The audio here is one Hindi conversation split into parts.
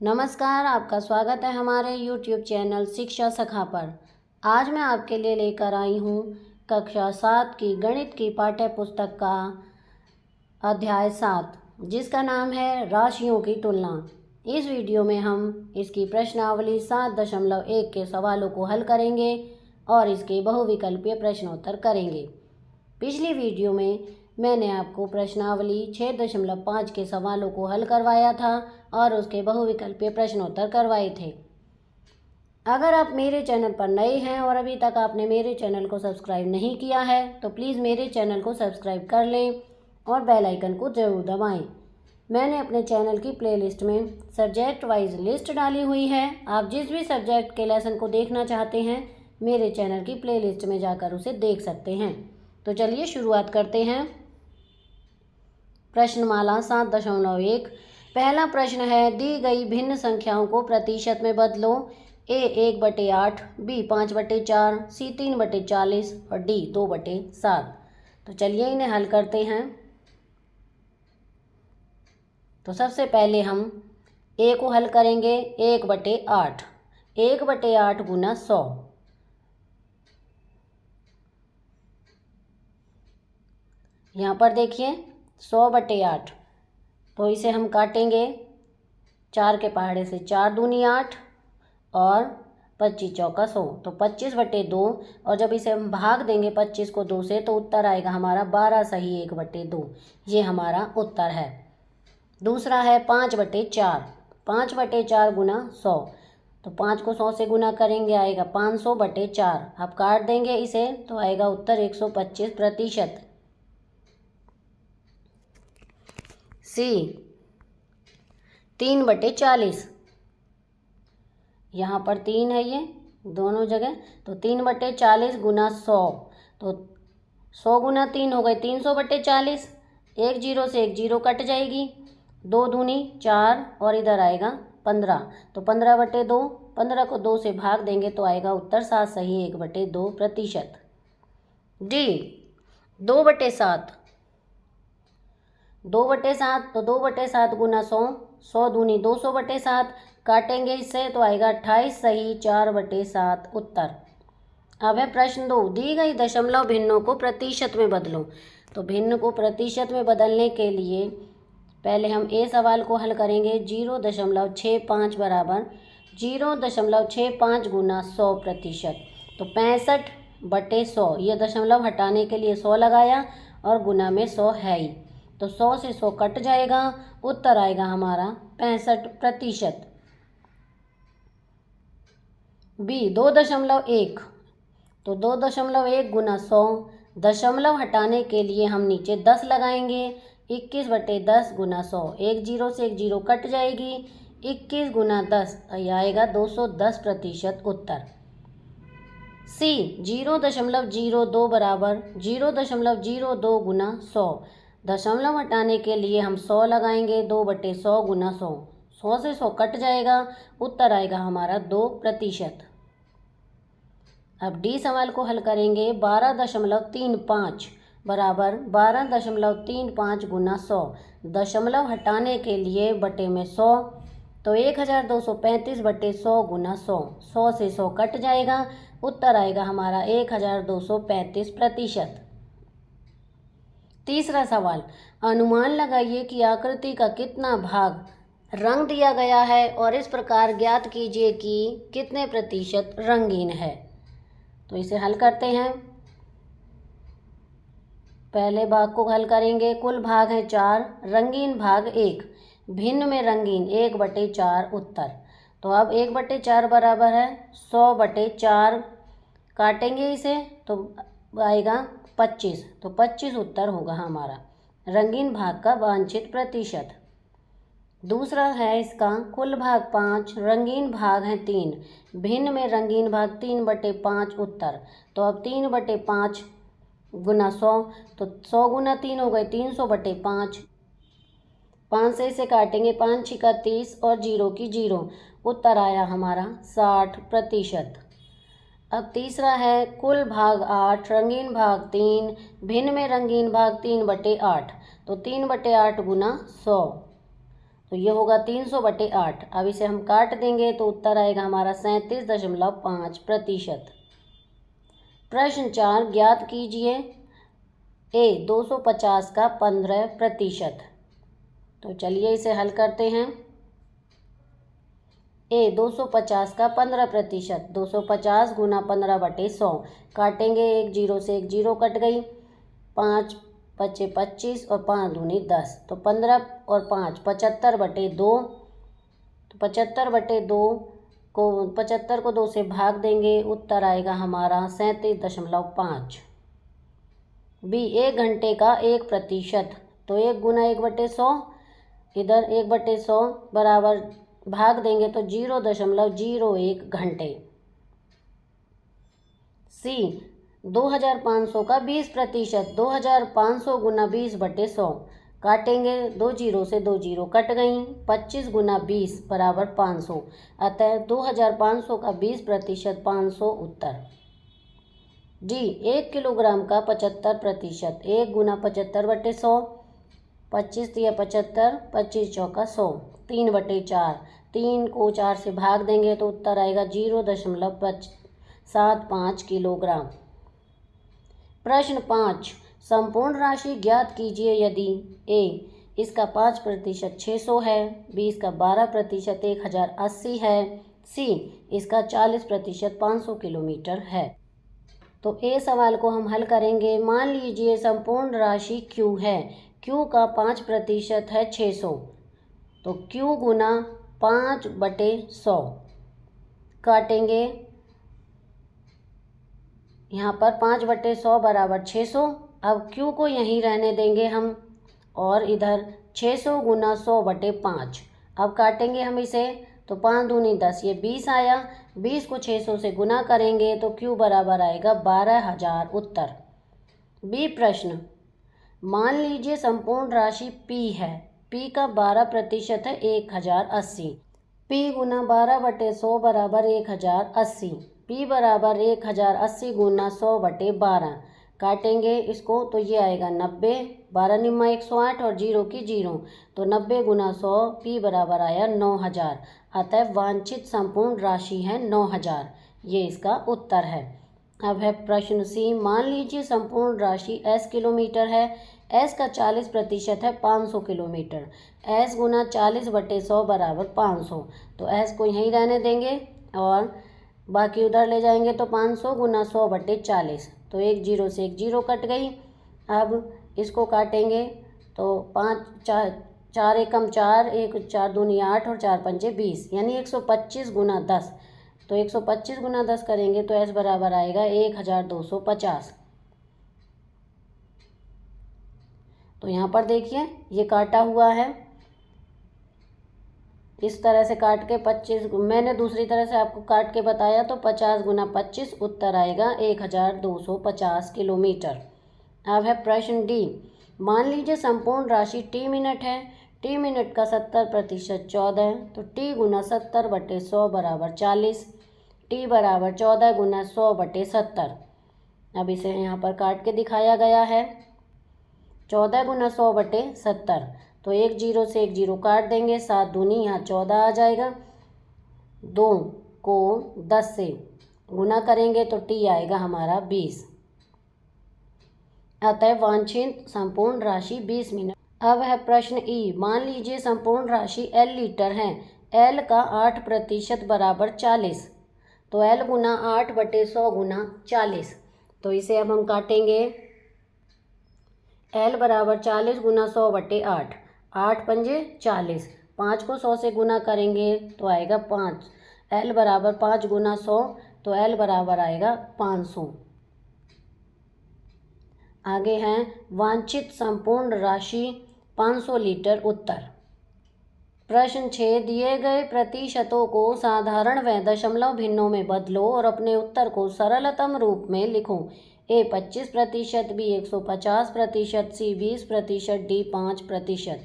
नमस्कार, आपका स्वागत है हमारे YouTube चैनल शिक्षा सखा पर। आज मैं आपके लिए लेकर आई हूँ कक्षा 7 की गणित की पाठ्य पुस्तक का अध्याय 7, जिसका नाम है राशियों की तुलना। इस वीडियो में हम इसकी प्रश्नावली 7.1 के सवालों को हल करेंगे और इसके बहुविकल्पीय प्रश्नोत्तर करेंगे। पिछली वीडियो में मैंने आपको प्रश्नावली 6.5 के सवालों को हल करवाया था और उसके बहुविकल्पीय प्रश्नोत्तर करवाए थे। अगर आप मेरे चैनल पर नए हैं और अभी तक आपने मेरे चैनल को सब्सक्राइब नहीं किया है तो प्लीज़ मेरे चैनल को सब्सक्राइब कर लें और बेल आइकन को ज़रूर दबाएं। मैंने अपने चैनल की प्लेलिस्ट में सब्जेक्ट वाइज लिस्ट डाली हुई है। आप जिस भी सब्जेक्ट के लेसन को देखना चाहते हैं मेरे चैनल की प्लेलिस्ट में जाकर उसे देख सकते हैं। तो चलिए शुरुआत करते हैं। प्रश्नमाला 7.1। पहला प्रश्न है, दी गई भिन्न संख्याओं को प्रतिशत में बदलो। ए 1/8, बी 5/4, सी 3/40 और डी 2/7। तो चलिए इन्हें हल करते हैं। तो सबसे पहले हम ए को हल करेंगे। 1/8, 1/8 गुना 100। यहाँ पर देखिए 100/8, तो इसे हम काटेंगे 4 के पहाड़े से। 4 दूनी 8 और 25 चौका 100, तो 25/2। और जब इसे हम भाग देंगे 25 को 2 से तो उत्तर आएगा हमारा 12 सही 1/2। ये हमारा उत्तर है। दूसरा है 5/4, 5/4 गुना 100। तो 5 को 100 से गुना करेंगे, आएगा 500/4। अब काट देंगे इसे तो आएगा उत्तर 125%। सी 3/40, यहाँ पर 3 है ये दोनों जगह, तो 3/40 गुना 100। तो 100 गुना 3 हो गए 300/40। 1 0 से 1 0 कट जाएगी। 2 दूनी 4 और इधर आएगा 15, तो 15/2। 15 को 2 से भाग देंगे तो आएगा उत्तर 7 सही 1/2%। डी 2/7, 2/7, तो 2/7 गुना 100, 100 दूनी 200/7। काटेंगे इससे तो आएगा 28 सही 4/7 उत्तर। अब है प्रश्न 2, दी गई दशमलव भिन्नों को प्रतिशत में बदलो। तो भिन्न को प्रतिशत में बदलने के लिए पहले हम ए सवाल को हल करेंगे। 0.65 बराबर 0.65 गुना 100%। तो 65/100, ये दशमलव हटाने के लिए 100 लगाया और गुना में 100 है ही, तो 100 से 100 कट जाएगा। उत्तर आएगा हमारा 65%। बी 2.1, तो 2.1 गुना 100। दशमलव हटाने के लिए हम नीचे 10 लगाएंगे। 21/10 गुना 100, 1 0 से 1 0 कट जाएगी। 21 गुना 10 आएगा 210% उत्तर। सी 0.02 बराबर 0.02 गुना 100। दशमलव हटाने के लिए हम 100 लगाएंगे। 2/100 गुना 100, 100 से 100 कट जाएगा। उत्तर आएगा हमारा 2%। अब डी सवाल को हल करेंगे। 12.35 बराबर 12.35 गुना 100। दशमलव हटाने के लिए बटे में 100, तो 1235/100 गुना 100, 100 से 100 कट जाएगा। उत्तर आएगा हमारा 1235%। तीसरा सवाल, अनुमान लगाइए कि आकृति का कितना भाग रंग दिया गया है और इस प्रकार ज्ञात कीजिए कि कितने प्रतिशत रंगीन है। तो इसे हल करते हैं। पहले भाग को हल करेंगे। कुल भाग है 4, रंगीन भाग 1, भिन्न में रंगीन 1/4 उत्तर। तो अब 1/4 बराबर है 100/4। काटेंगे इसे तो आएगा 25, तो 25 उत्तर होगा हमारा रंगीन भाग का वांछित प्रतिशत। दूसरा है इसका, कुल भाग 5, रंगीन भाग है 3, भिन्न में रंगीन भाग 3/5 उत्तर। तो अब 3/5 गुना 100, तो 100 गुना 3 हो गए 300/5। 5 से इसे काटेंगे, 5 छिका 30 और 0 की 0। उत्तर आया हमारा 60%। अब तीसरा है, कुल भाग 8, रंगीन भाग 3, भिन्न में रंगीन भाग 3/8। तो 3/8 गुना 100, तो ये होगा 300/8। अब इसे हम काट देंगे तो उत्तर आएगा हमारा 37.5%। प्रश्न 4, ज्ञात कीजिए A 250 का 15%। तो चलिए इसे हल करते हैं। A 250 का 15%, 250 गुना 15/100। काटेंगे, एक जीरो से एक जीरो कट गई, 5 पच्चे 25 और 5 दूनी 10, तो 15 और 5 75/2। तो 75/2 को 75 को 2 से भाग देंगे, उत्तर आएगा हमारा 37.5। बी 1 घंटे का 1%। तो 1 गुना 1/100, इधर 1/100 बराबर भाग देंगे तो 0.01 घंटे। सी 2500 का 20%, 2500 गुना 20/100। काटेंगे, 2 जीरो से 2 जीरो कट गई, 25 गुना 20 बराबर 500। अतः 2500 का 20%, 500 उत्तर। डी 1 किलोग्राम का 75%, 1 गुना 75/100, 25 या 75, 25 चौका 100, 3/4। 3 को 4 से भाग देंगे तो उत्तर आएगा 0.75 किलोग्राम। प्रश्न 5, संपूर्ण राशि ज्ञात कीजिए यदि ए इसका 5% 600 है, बी इसका 12% 1080 है, सी इसका 40% 500 किलोमीटर है। तो ए सवाल को हम हल करेंगे। मान लीजिए संपूर्ण राशि क्यू है, क्यू का 5% है 600, तो क्यू गुना 5/100। काटेंगे, यहाँ पर 5/100 बराबर 600। अब क्यू को यहीं रहने देंगे हम, और इधर 600 गुना 100/5। अब काटेंगे हम इसे, तो 5 दूनी 10, ये 20 आया। 20 को 600 से गुना करेंगे तो क्यू बराबर आएगा 12,000 उत्तर। बी प्रश्न, मान लीजिए संपूर्ण राशि P है, P का 12% है 1080। P गुना 12/100 बराबर 1080। P बराबर 1080 गुना 100/12। काटेंगे इसको तो ये आएगा 90, 12 निम्मा 108 और जीरो की जीरो, तो 90 गुना 100, P बराबर आया 9000। अतः वांछित संपूर्ण राशि है 9000। ये इसका उत्तर है। अब है प्रश्न सी, मान लीजिए संपूर्ण राशि S किलोमीटर है, S का 40% है 500 किलोमीटर। S गुना 40/100 बराबर 500, तो S को यहीं रहने देंगे और बाकी उधर ले जाएंगे, तो 500 गुना 100/40, तो एक जीरो से एक जीरो कट गई। अब इसको काटेंगे तो 5 4 एकम 4, 1 4 दूनी 8 और 4 पंजे 20, यानी 125 गुना 10। तो 125 गुना 10 करेंगे तो S बराबर आएगा 1250। तो यहाँ पर देखिए ये काटा हुआ है, इस तरह से काट के 25, मैंने दूसरी तरह से आपको काट के बताया, तो 50 गुना 25 उत्तर आएगा 1250 किलोमीटर। अब है प्रश्न डी, मान लीजिए संपूर्ण राशि T मिनट है, T मिनट का 70% 14, तो T गुना 70/100 बराबर 40। T बराबर 14 गुना 100/70। अब इसे यहाँ पर काट के दिखाया गया है, 14 गुना 100/70, तो एक जीरो से एक जीरो काट देंगे, 7 दूनी यहाँ 14 आ जाएगा। 2 को 10 से गुना करेंगे तो T आएगा हमारा 20। अतः वांछित संपूर्ण राशि 20 मिनट। अब है प्रश्न ई, मान लीजिए संपूर्ण राशि L लीटर है, L का 8% बराबर 40, तो L गुना 8/100 गुना 40। तो इसे अब हम काटेंगे, L बराबर 40 गुना 100/8, 8 पंजे 40, 5 को 100 से गुना करेंगे तो आएगा 5। L बराबर 5 गुना 100, तो L बराबर आएगा 500। आगे हैं वांछित संपूर्ण राशि 500 लीटर उत्तर। प्रश्न 6, दिए गए प्रतिशतों को साधारण व दशमलव भिन्नों में बदलो और अपने उत्तर को सरलतम रूप में लिखो। A 25%, B 150%, C 20%, D 5%।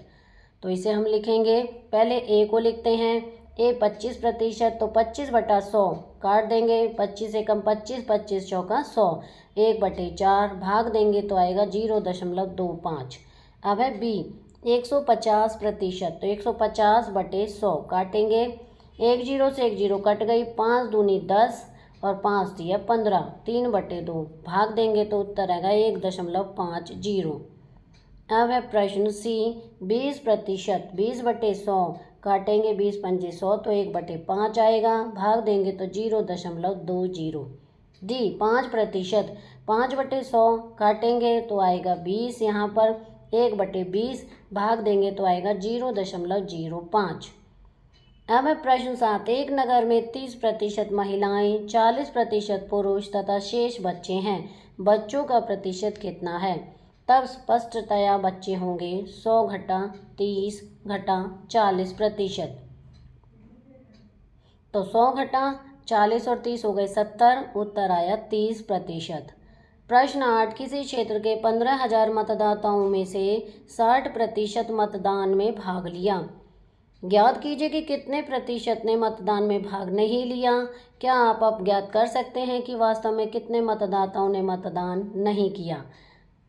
तो इसे हम लिखेंगे, पहले A को लिखते हैं। A 25%, तो 25/100 काट देंगे, 25 एकम 25, 25 चौका 100, 1/4 भाग देंगे तो आएगा 0.25। अब है B 150%, तो 150 बटे 100 काटेंगे। एक जीरो से एक जीरो कट गई, 5 दूनी 10 और 5 दिया 15, 3/2 भाग देंगे तो उत्तर आएगा 1.50। अब है प्रश्न सी, 20%, 20/100 काटेंगे, 20×5 = 100, तो 1/5 आएगा, भाग देंगे तो 0.20। डी 5%, 5/100 काटेंगे तो आएगा 20, यहाँ पर 1/20 भाग देंगे तो आएगा 0.05। अब है प्रश्न 7, एक नगर में 30% महिलाएं, 40% पुरुष तथा शेष बच्चे हैं, बच्चों का प्रतिशत कितना है? तब स्पष्टतया बच्चे होंगे 100 घटा 30 घटा 40%। तो 100 घटा 40 और 30 हो गए 70, उत्तर आया 30%। प्रश्न 8, किसी क्षेत्र के 15,000 मतदाताओं में से 60% मतदान में भाग लिया। ज्ञात कीजिए कि कितने प्रतिशत ने मतदान में भाग नहीं लिया। क्या आप अब ज्ञात कर सकते हैं कि वास्तव में कितने मतदाताओं ने मतदान नहीं किया?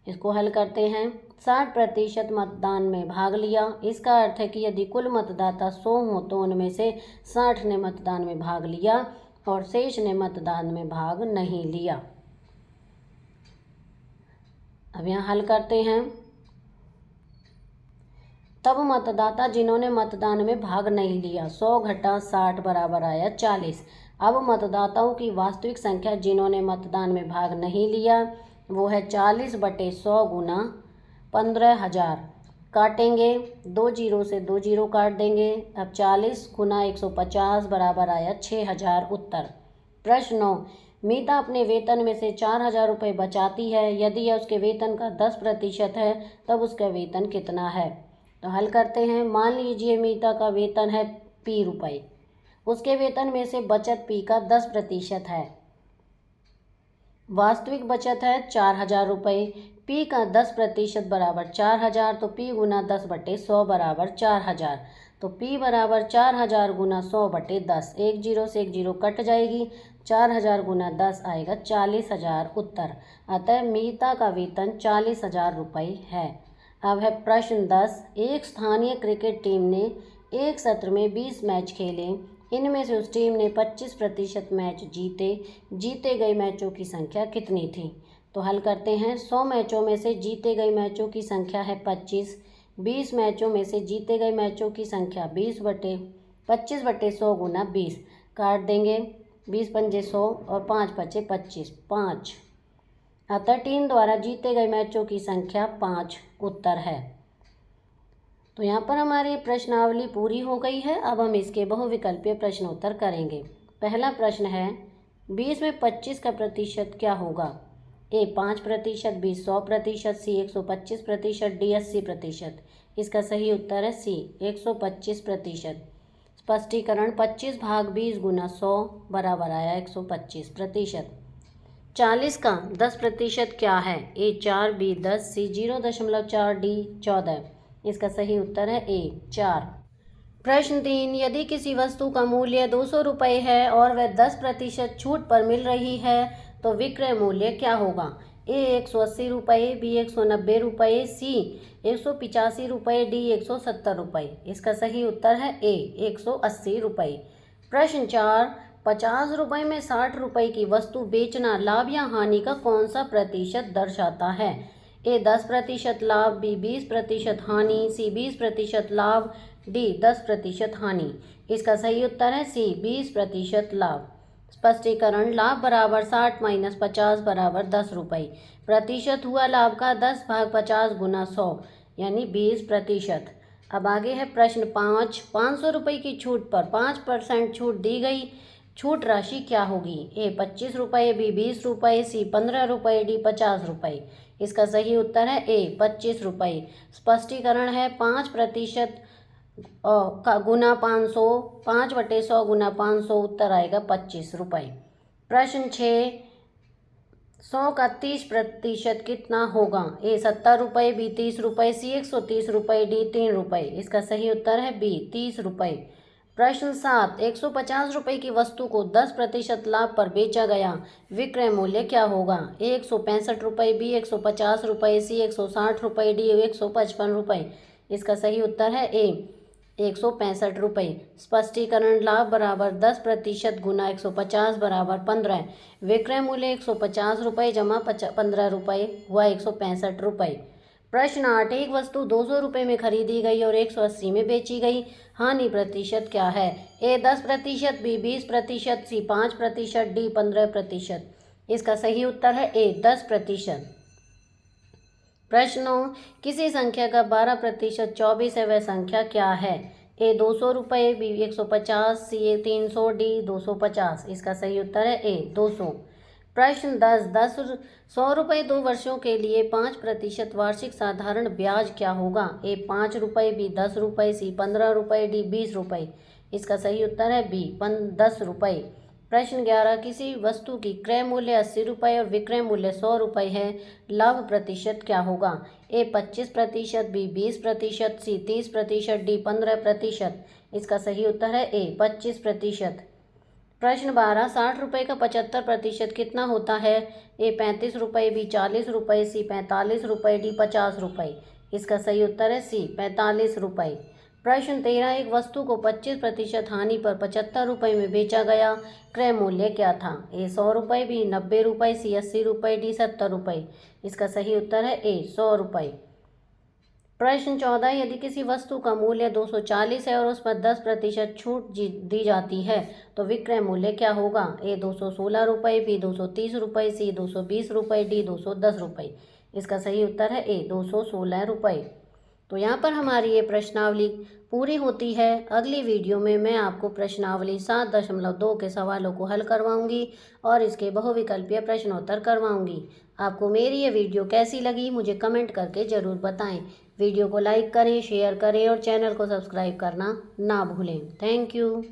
इसको हल करते हैं। 60% मतदान में भाग लिया, इसका अर्थ है कि यदि कुल मतदाता 100 हो तो उनमें से 60 ने मतदान में भाग लिया और शेष ने मतदान में भाग नहीं लिया। अब यहाँ हल करते हैं। तब मतदाता जिन्होंने मतदान में भाग नहीं लिया, 100 घटा 60 बराबर आया 40। अब मतदाताओं की वास्तविक संख्या जिन्होंने मतदान में भाग नहीं लिया वो है 40/100 गुना 15,000। काटेंगे, 2 जीरो से 2 जीरो काट देंगे। अब 40 गुना 150 बराबर आया 6,000, उत्तर। प्रश्न 9, मीता अपने वेतन में से 4,000 रुपये बचाती है, यदि यह उसके वेतन का 10% है तब उसका वेतन कितना है? तो हल करते हैं। मान लीजिए मीता का वेतन है P रुपये, उसके वेतन में से बचत P का 10% है। वास्तविक बचत है 4,000 रुपये, P का 10% बराबर 4,000, तो P गुना 10/100 बराबर 4,000। तो P बराबर 4,000 गुना 100/10, एक जीरो से एक जीरो कट जाएगी, 4,000 गुना 10 आएगा 40,000, उत्तर। अतः मीता का वेतन 40,000 रुपये है। अब है प्रश्न 10, एक स्थानीय क्रिकेट टीम ने एक सत्र में 20 मैच खेले, इनमें से उस टीम ने 25% मैच जीते गए मैचों की संख्या कितनी थी? तो हल करते हैं। 100 मैचों में से जीते गए मैचों की संख्या है 25, 20 मैचों में से जीते गए मैचों की संख्या 25/100 गुना 20 काट देंगे, 20×5 और 5×5 = 5। अतः टीम द्वारा जीते गए मैचों की संख्या 5 उत्तर है। तो यहाँ पर हमारी प्रश्नावली पूरी हो गई है। अब हम इसके बहुविकल्पीय प्रश्न उत्तर करेंगे। पहला प्रश्न है, 20 में 25 का प्रतिशत क्या होगा? A 5%, B 100%, C 125%, D 80%। इसका सही उत्तर है C 125%। स्पष्टीकरण, 25 भाग 20 गुना 100 बराबर आया 125%। 40 का 10% क्या है? A 4, B 10, C 0.4, D 14। इसका सही उत्तर है A 4। प्रश्न 3, यदि किसी वस्तु का मूल्य 200 रुपये है और वह 10% छूट पर मिल रही है तो विक्रय मूल्य क्या होगा? A 180 रुपये, B 190 रुपये, C 185 रुपये, D 170 रुपये। इसका सही उत्तर है A 180 रुपये। प्रश्न 4, 50 रुपये में 60 रुपये की वस्तु बेचना लाभ या हानि का कौन सा प्रतिशत दर्शाता है? A 10% लाभ, B 20% हानि, C 20% लाभ, D 10% हानि। इसका सही उत्तर है C 20% लाभ। स्पष्टीकरण, लाभ बराबर 60 माइनस 50 बराबर 10 रुपये। प्रतिशत हुआ लाभ का 10 भाग 50 गुना 100 यानी 20%। अब आगे है प्रश्न 5, 500 रुपये की छूट पर 5% छूट दी गई, छूट राशि क्या होगी? A 25 रुपये, B 20 रुपये, C 15 रुपये, D 50 रुपये। इसका सही उत्तर है A 25 रुपये। स्पष्टीकरण है, 5% का गुना 500, 5/100 गुना 500, उत्तर आएगा 25 रुपये। प्रश्न 6, 100 का 30% कितना होगा? A 70 रुपये, B 30 रुपये, C 130 रुपये, D 3 रुपये। इसका सही उत्तर है B 30 रुपये। प्रश्न 7, 150 रुपये की वस्तु को 10% लाभ पर बेचा गया, विक्रय मूल्य क्या होगा? A 165 रुपये, B 150 रुपये, C 160 रुपये, D 155 रुपये। इसका सही उत्तर है ए 165 रुपये। स्पष्टीकरण लाभ बराबर 10% गुना 150 बराबर 15। विक्रय मूल्य 150 रुपये जमा 15 रुपये हुआ 165 रुपये। प्रश्न 8, एक वस्तु 200 रुपये में खरीदी गई और 180 में बेची गई, हानि प्रतिशत क्या है? ए 10%, बी 20%, सी 5%, डी 15%। इसका सही उत्तर है ए 10%। प्रश्नों, किसी संख्या का 12% 24 है, वह संख्या क्या है? ए 200 रुपये, बी 150, सी 300, डी 250। इसका सही उत्तर है ए 200। प्रश्न 10 100 रुपये 2 वर्षों के लिए 5% वार्षिक साधारण ब्याज क्या होगा? ए 5 रुपये, बी 10 रुपये, सी 15 रुपये, डी 20 रुपये। इसका सही उत्तर है बी 10 रुपये। प्रश्न 11, किसी वस्तु की क्रय मूल्य 80 रुपये और विक्रय मूल्य 100 रुपये है, लाभ प्रतिशत क्या होगा? ए 25%, बी 20%, सी 30%, डी 15%। इसका सही उत्तर है ए 25%। प्रश्न 12, 60 रुपये का 75% कितना होता है? ए 35 रुपये, बी 40 रुपये, सी 45 रुपये, डी 50 रुपये। इसका सही उत्तर है सी 45 रुपये। प्रश्न 13, एक वस्तु को 25% हानि पर 75 रुपये में बेचा गया, क्रय मूल्य क्या था? ए 100 रुपये, बी 90 रुपये, सी 80 रुपये, डी 70 रुपये। इसका सही उत्तर है ए 100 रुपये। प्रश्न 14, यदि किसी वस्तु का मूल्य 240 है और उस पर 10% छूट दी जाती है तो विक्रय मूल्य क्या होगा? ए 216 रुपये, बी 230 रुपये, सी 220 रुपये, डी 210 रुपये। इसका सही उत्तर है ए 216 रुपये। तो यहाँ पर हमारी ये प्रश्नावली पूरी होती है। अगली वीडियो में मैं आपको प्रश्नावली 7.2 के सवालों को हल करवाऊंगी और इसके बहुविकल्पीय प्रश्नोत्तर करवाऊंगी। आपको मेरी ये वीडियो कैसी लगी मुझे कमेंट करके ज़रूर बताएं। वीडियो को लाइक करें, शेयर करें और चैनल को सब्सक्राइब करना ना भूलें। Thank you.